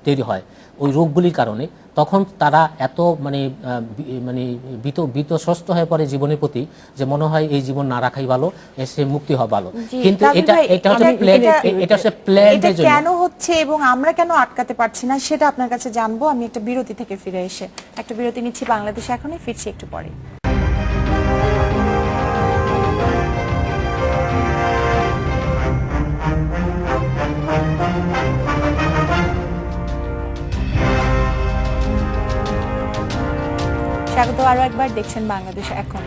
তৈরি হয় ওই রোগগুলির কারণে, তখন তারা এত মানে মানে বিতস্রস্ত হয়ে পড়ে জীবনের প্রতি যে মনে হয় এই জীবন না রাখাই ভালো, সে মুক্তি হওয়া ভালো। কিন্তু এটা হচ্ছে প্ল্যান্টের জন্য কেন হচ্ছে এবং আমরা কেন আটকাতে পারছি না সেটা আপনার কাছে জানবো। আমি একটা বিরতি থেকে ফিরে এসে একটা বিরতি নিচ্ছি বাংলাদেশে, এখনই ফিরছি একটু পরে। স্বাগত আরো একবার, দেখছেন বাংলাদেশ এখন।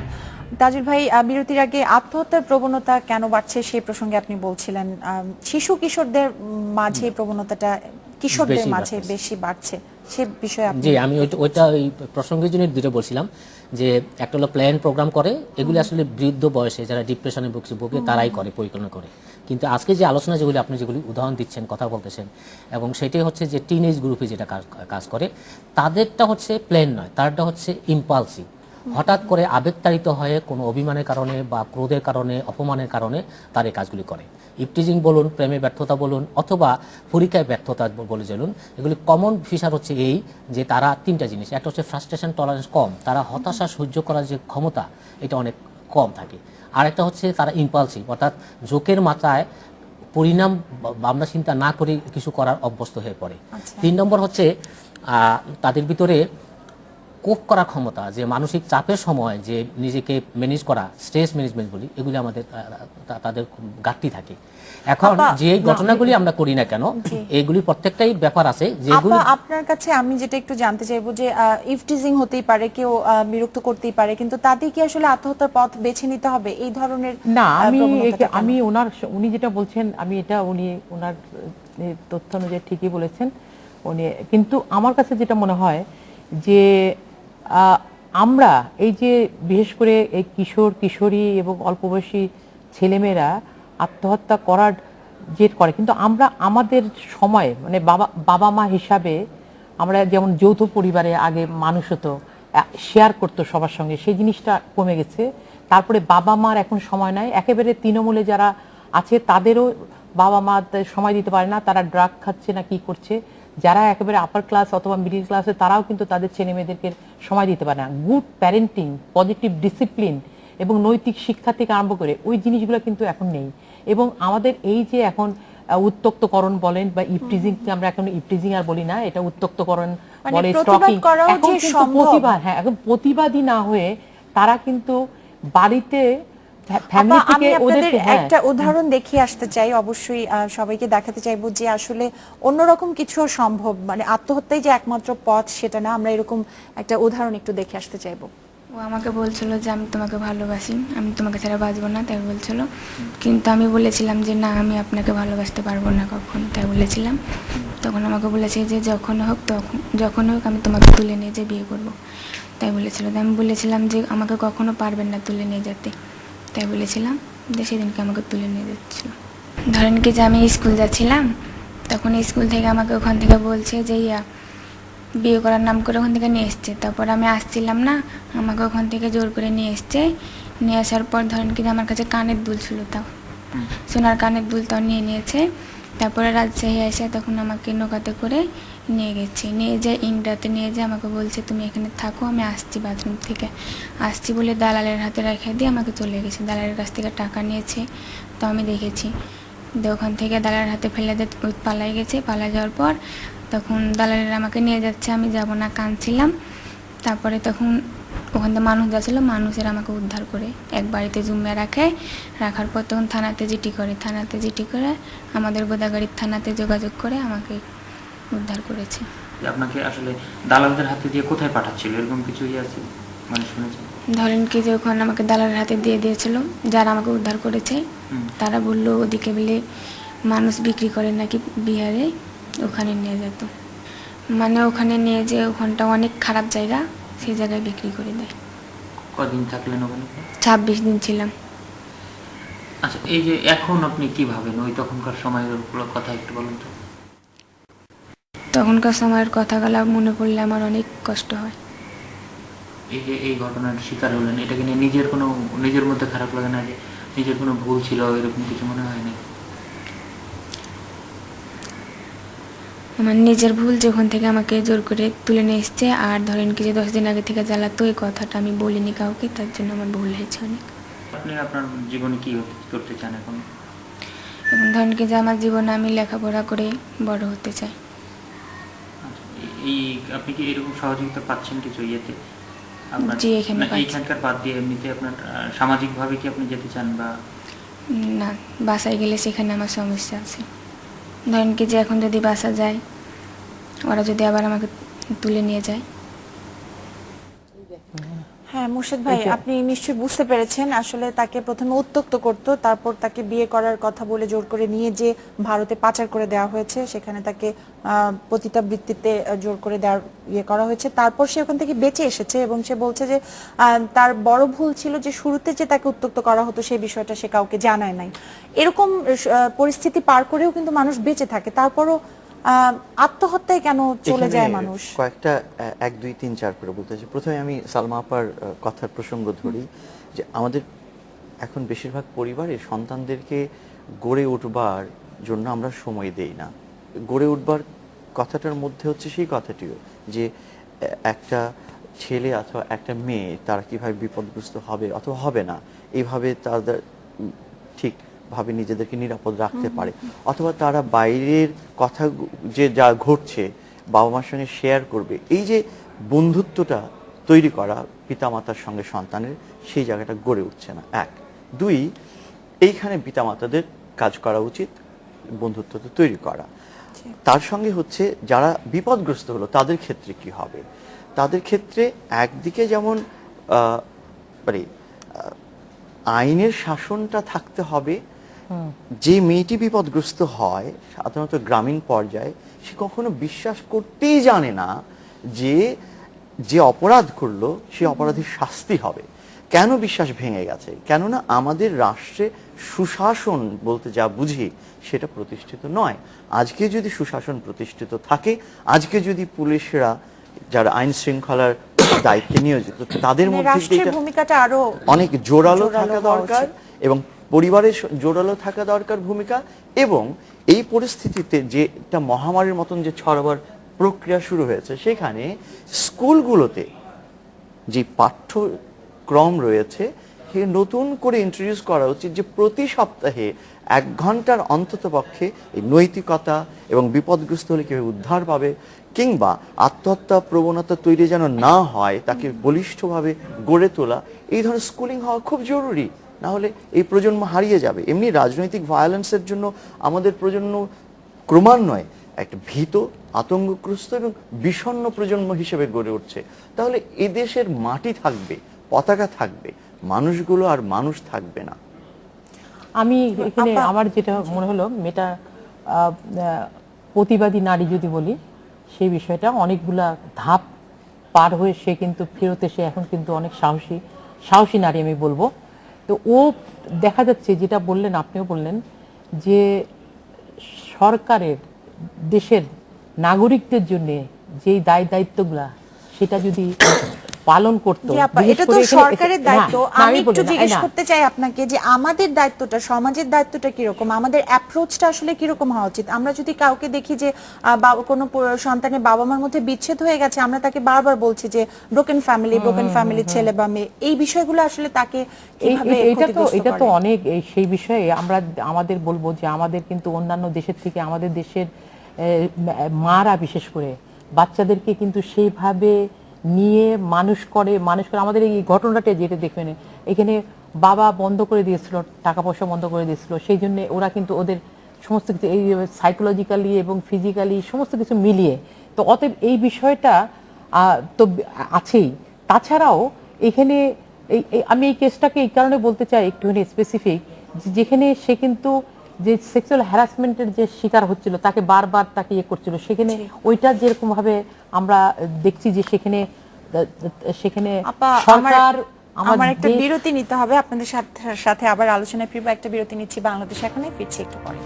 তাজুল ভাই, বিরতির আগে আত্মহত্যার প্রবণতা কেন বাড়ছে সেই প্রসঙ্গে আপনি বলছিলেন শিশু কিশোরদের মাঝে প্রবণতাটা কিশোরদের মাঝে বেশি বাড়ছে, সে বিষয়ে আপনি? জি, আমি ওইটা ওই প্রসঙ্গের জন্য দুটো বলছিলাম যে একটা হলো প্ল্যান প্রোগ্রাম করে, এগুলি আসলে বৃদ্ধ বয়সে যারা ডিপ্রেশনে ভুগে তারাই করে, পরিকল্পনা করে। কিন্তু আজকে যে আলোচনা যেগুলি আপনি যেগুলি উদাহরণ দিচ্ছেন, কথা বলতেছেন, এবং সেটাই হচ্ছে যে টিনেজ গ্রুপে যেটা কাজ করে, তাদেরটা হচ্ছে প্ল্যান নয়, তারটা হচ্ছে ইম্পালসিভ। হঠাৎ করে আবেগতাড়িত হয়ে কোনো অভিমানের কারণে বা ক্রোধের কারণে, অপমানের কারণে তার এই কাজগুলি করে। ইপটিজিং বলুন, প্রেমে ব্যর্থতা বলুন, অথবা পরীক্ষায় ব্যর্থতা বলে চলুন, এগুলি কমন ফিচার হচ্ছে এই যে তারা তিনটা জিনিস। একটা হচ্ছে ফ্রাস্ট্রেশন টলারেন্স কম, তারা হতাশা সহ্য করার যে ক্ষমতা এটা অনেক কম থাকে। আরেকটা হচ্ছে তারা ইম্পালসিভ, অর্থাৎ জোকের মাথায় পরিণাম ভাবনা চিন্তা না করে কিছু করার অভ্যস্ত হয়ে পড়ে। 3 নম্বর হচ্ছে তাদের ভিতরে কোপ করার ক্ষমতা, যে মানসিক চাপের সময় যে নিজেকে ম্যানেজ করা, স্ট্রেস ম্যানেজমেন্ট বলি, এগুলি আমাদের তাদের ঘাটতি থাকে। এখন যে ঘটনাগুলি আমরা করি না কেন, এগুলি প্রত্যেকটাই ব্যাপার আছে যেগুলো আপনার কাছে আমি যেটা একটু জানতে চাইবো যে ইফটিজিং হতেই পারে, কেউ বিরক্ত করতেই পারে, কিন্তু তাতে কি আসলে আত্মহত্যার পথ বেছে নিতে হবে এই ধরনের? না, আমি উনি যেটা বলছেন, আমি এটা ওনার তথ্য অনুযায়ী ঠিকই বলেছেন উনি। কিন্তু আমার কাছে যেটা মনে হয় যে আমরা এই যে বিশেষ করে এই কিশোর কিশোরী এবং অল্প বয়সী ছেলেমেয়েরা আত্মহত্যা করার জেদ করে, কিন্তু আমরা আমাদের সময় মানে বাবা মা হিসাবে আমরা যেমন যৌথ পরিবারে আগে মানুষ হতো, শেয়ার করতো সবার সঙ্গে, সেই জিনিসটা কমে গেছে। তারপরে বাবা মার এখন সময় নাই, একেবারে তৃণমূলে যারা আছে তাদেরও বাবা মা সময় দিতে পারে না, তারা ড্রাগ খাচ্ছে না কি করছে। যারা একেবারে আপার ক্লাস অথবা মিডিল ক্লাসে তারাও কিন্তু তাদের ছেলে মেয়েদেরকে সময় দিতে পারে না। গুড প্যারেন্টিং, পজিটিভ ডিসিপ্লিন এবং নৈতিক শিক্ষা থেকে আরম্ভ করে ওই জিনিসগুলো কিন্তু এখন নেই। এবং আমাদের এই যে এখন উত্তক্তকরণ বলেন বা ইপটিজিং, আমরা এখন ইপটিজিং আর বলি না, এটা উত্তক্তকরণ বলে, স্টকিং। এখন কিন্তু প্রতিবাদ, হ্যাঁ, এখন প্রতিবাদী না হয়ে তারা কিন্তু বাড়িতে আমি আপনাদের একটা উদাহরণ দেখিয়ে আসতে চাই, অবশ্যই সবাইকে দেখাতে চাইবো যে আসলে অন্যরকম কিছু সম্ভব, মানে আত্মহত্যাই যে একমাত্র পথ সেটা না। আমরা এরকম একটা উদাহরণ একটু দেখে আসতে চাইবো। ও আমাকে বলছিল যে আমি তোমাকে ভালোবাসি, আমি তোমাকে ছাড়া বাঁচবো না, তাই বলছিল। কিন্তু আমি বলেছিলাম যে না, আমি আপনাকে ভালোবাসতে পারবো না কখন, তাই বলেছিলাম। তখন আমাকে বলেছে যে যখন হোক আমি তোমাকে তুলে নিয়ে যে বিয়ে করবো, তাই বলেছিল। আমি বলেছিলাম যে আমাকে কখনো পারবেন না তুলে নিয়ে যেতে, তাই বলেছিলাম। যে সেদিনকে আমাকে তুলে নিয়ে যাচ্ছিল। ধরেন কি যে আমি স্কুল যাচ্ছিলাম, তখন স্কুল থেকে আমাকে ওখান থেকে বলছে যে বিয়ে করার নাম করে ওখান থেকে নিয়ে এসছে। তারপর আমি আসছিলাম না, আমাকে ওখান থেকে জোর করে নিয়ে এসছে। নিয়ে আসার পর ধরেন কি আমার কাছে কানের দুল ছিল, তাও সোনার কানের দুল, তাও নিয়ে নিয়েছে। তারপরে রাজশাহী এসে তখন আমাকে নৌকাতে করে নিয়ে গেছে, নিয়ে যেয়ে ইন্ডিয়াতে নিয়ে যেয়ে আমাকে বলছে তুমি এখানে থাকো, আমি আসছি বাথরুম থেকে আসছি বলে দালালের হাতে রেখে দিয়ে আমাকে চলে গেছে। দালালের কাছ থেকে টাকা নিয়েছে, তো আমি দেখেছি। ওখান থেকে দালালের হাতে ফেলে দিয়ে পালাই গেছে। পালাই যাওয়ার পর তখন দালালের আমাকে নিয়ে যাচ্ছে, আমি যাব না, কাঁদছিলাম। তারপরে তখন ওখান থেকে মানুষ যাচ্ছিলো, মানুষের আমাকে উদ্ধার করে এক বাড়িতে জুমিয়ে রাখার পর তখন থানাতে জিডি করে আমাদের গোদাগাড়ির থানাতে যোগাযোগ করে আমাকে উদ্ধার করেছে। আপনাকে আসলে দালালদের হাতে দিয়ে কোথায় পাঠাচ্ছিল, এরকম কিছু আছে মানে শুনেছেন? ধরেন কি যে ওখানে আমাকে দালালের হাতে দিয়ে দিয়েছিল, যারা আমাকে উদ্ধার করেছে। তারা বললো ওদিকে বলে মানুষ বিক্রি করে নাকি বিহারে, ওখানে নিয়ে যেত। মানে ওখানে নিয়ে যে ওখানটা অনেক খারাপ জায়গা, সেই জায়গায় বিক্রি করে দেয়। কদিন থাকলেন ওখানে? 26 দিন ছিলাম। আচ্ছা, এই যে এখন আপনি কি ভাবেন ওই তখনকার সময়ের কথা একটু বলুন তো। তখনকার সময়ের কথাগুলো মনে পড়লে আমার অনেক কষ্ট হয়। এই যে এই ঘটনার শিকার হলেন, এটাকে নিয়ে নিজের মধ্যে খারাপ লাগে না যে নিজের কোনো ভুল ছিল, এরকম কিছু মনে হয়নি? আমার নিজের ভুল, যখন থেকে আমাকে জোর করে তুলে নিয়ে এসছে। আর ধরেন কি যে 10 দিন আগে থেকে জ্বালাতো, এই কথাটা আমি বলিনি কাউকে, তার জন্য আমার ভুল হয়েছে অনেক। আপনি আপনার জীবনে কি করতে চান এখন? এবং ধরেন কি যে আমার জীবনে আমি লেখাপড়া করে বড় হতে চাই। আচ্ছা, এই আপনি কি এরকম সহযোগিতা পাচ্ছেন কিছু ইয়েতে আপনার? জি, এখানে না, পাচ্ছি। এইখানকার বাদ দিয়ে এমনিতে আপনার সামাজিকভাবে কি আপনি যেতে চান বা? না, বাসায় গেলে সেখানে আমার সমস্যা আছে। ধরেন কি যে এখন যদি বাসা যায়, ওরা যদি আবার আমাকে তুলে নিয়ে যায়। হ্যাঁ মুর্শেদ ভাই, আপনি নিশ্চয়ই বুঝতে পেরেছেন আসলে তাকে প্রথমে উত্ত্যক্ত করতো, তারপর তাকে বিয়ে করার কথা বলে জোর করে নিয়ে যে ভারতে পাচার করে দেওয়া হয়েছে, সেখানে তাকে পতিতাবৃত্তিতে জোর করে দেওয়ার ইয়ে করা হয়েছে। তারপর সে ওখান থেকে বেঁচে এসেছে এবং সে বলছে যে তার বড় ভুল ছিল যে শুরুতে যে তাকে উত্ত্যক্ত করা হতো সেই বিষয়টা সে কাউকে জানায় নাই। এরকম পরিস্থিতি পার করেও কিন্তু মানুষ বেঁচে থাকে, তারপরও আত্মহত্যায় কেন চলে এখানে যায় মানুষ? কয়েকটা 1 2 3 4 করে বলতে চাই। প্রথমে আমি সালমা আপার কথার প্রসঙ্গ ধরি যে আমাদের এখন বেশিরভাগ পরিবারে সন্তানদেরকে গড়ে উঠবার জন্য আমরা সময় দেই না। গড়ে উঠবার কথাটার মধ্যে হচ্ছে সেই কথাটিও যে একটা ছেলে অথবা একটা মেয়ে তারা কিভাবে বিপদগ্রস্ত হবে অথবা হবে না, এইভাবে তাদের ঠিকভাবে নিজেদেরকে নিরাপদ রাখতে পারে, অথবা তারা বাইরের কথা যে যা ঘটছে বাবা মার সঙ্গে শেয়ার করবে। এই যে বন্ধুত্বটা তৈরি করা পিতামাতার সঙ্গে সন্তানের, সেই জায়গাটা গড়ে উঠছে না। 1 2 এইখানে পিতামাতাদের কাজ করা উচিত বন্ধুত্বটা তৈরি করা। তার সঙ্গে হচ্ছে যারা বিপদগ্রস্ত হলো তাদের ক্ষেত্রে কি হবে? তাদের ক্ষেত্রে একদিকে যেমন মানে আইনের শাসনটা থাকতে হবে। যে মেয়েটি বিপদগ্রস্ত হয় সাধারণত গ্রামীণ পর্যায়ে, সে কখনো বিশ্বাস করতেই জানে না যে যে অপরাধ করলো সে অপরাধীর শাস্তি হবে। কেন বিশ্বাস ভেঙে গেছে? কেননা আমাদের রাষ্ট্রে সুশাসন বলতে যা বুঝি সেটা প্রতিষ্ঠিত নয়। আজকে যদি সুশাসন প্রতিষ্ঠিত থাকে, আজকে যদি পুলিশরা যারা আইন শৃঙ্খলার দায়িত্বে নিয়োজিত তাদের মধ্যে রাষ্ট্রের ভূমিকাটা আরো অনেক জোরালো থাকা হওয়া দরকার উচিত। এবং পরিবারের জোরালো থাকা দরকার ভূমিকা। এবং এই পরিস্থিতিতে যে একটা মহামারীর মতন যে ছড়াবার প্রক্রিয়া শুরু হয়েছে, সেখানে স্কুলগুলোতে যে পাঠ্যক্রম রয়েছে সে নতুন করে ইন্ট্রোডিউস করা উচিত যে প্রতি সপ্তাহে 1 ঘন্টার অন্তত পক্ষে এই নৈতিকতা এবং বিপদগ্রস্ত হলে কিভাবে উদ্ধার পাবে কিংবা আত্মহত্যা প্রবণতা তৈরি যেন না হয় তাকে বলিষ্ঠভাবে গড়ে তোলা, এই ধরনের স্কুলিং হওয়া খুব জরুরি। না হলে এই প্রজন্ম হারিয়ে যাবে। এমনি রাজনৈতিক ভায়োলেন্সের জন্য আমাদের প্রজন্ম ক্রমান্বয়ে একটা ভীত, আতঙ্কগ্রস্ত এবং বিষণ্ণ প্রজন্ম হিসেবে গড়ে উঠছে। তাহলে এদেশের মাটি থাকবে, পতাকা থাকবে, মানুষগুলো আর মানুষ থাকবে না। আমি এখানে আমার যেটা মনে হলো মেয়েটা প্রতিবাদী নারী যদি বলি, সেই বিষয়টা অনেকগুলা ধাপ পার হয়ে সে কিন্তু ফেরত এসে এখন কিন্তু অনেক সাহসী নারী আমি বলবো। তো ও দেখা যাচ্ছে যেটা বললেন, আপনিও বললেন যে সরকারের দেশের নাগরিকদের জন্য যেই দায়িত্বগুলা সেটা যদি পালন করতো। জি আপা, এটা তো সরকারের দায়িত্ব। আমি একটু জিজ্ঞেস করতে চাই আপনাকে যে আমাদের দায়িত্বটা, সমাজের দায়িত্বটা কিরকম, আমাদের অ্যাপ্রোচটা আসলে কিরকম হওয়া উচিত? আমরা যদি কাউকে দেখি যে কোনো সন্তানের বাবা মার মধ্যে বিচ্ছেদ হয়ে গেছে, আমরা তাকে বারবার বলছি যে ব্রোকেন ফ্যামিলি ছেলে বা মেয়ে, এই বিষয়গুলো আসলে তাকে কিভাবে এটা তো অনেক সেই বিষয়ে আমরা আমাদের বলবো যে আমাদের কিন্তু অন্যান্য দেশের থেকে আমাদের দেশের মারা বিশেষ করে বাচ্চাদেরকে কিন্তু সেইভাবে নিয়ে মানুষ করে আমাদের এই ঘটনাটা যেটা দেখবেন, এখানে বাবা বন্ধ করে দিয়েছিল, টাকা পয়সা বন্ধ করে দিয়েছিল, সেই জন্য ওরা কিন্তু ওদের সমস্ত কিছু এই সাইকোলজিক্যালি এবং ফিজিক্যালি সমস্ত কিছু মিলিয়ে, তো অতএব এই বিষয়টা তো আছেই। তাছাড়াও এখানে আমি এই কেসটাকে এই কারণে বলতে চাই একটুখানি স্পেসিফিক, যেখানে সে কিন্তু যে সেক্সুয়াল হ্যারাসমেন্টের যে শিকার হচ্ছিল, তাকে বারবার তাকে ইয়ে করছিল, সেখানে ওইটা যেরকম ভাবে আমরা দেখছি যে সেখানে সরকার আমার একটা বিরতি নিতে হবে, আপনাদের সাথে আবার আলোচনায় ফিরবো। একটা বিরতি নিচ্ছি, বাংলাদেশ এখনই ফিরছি একটু পরে।